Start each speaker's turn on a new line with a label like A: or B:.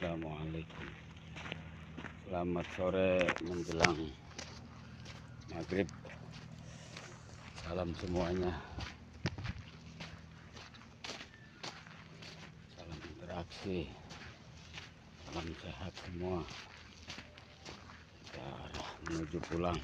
A: Assalamualaikum. Selamat sore menjelang maghrib. Salam semuanya. Salam interaksi. Salam sehat semua. Kita arah menuju pulang.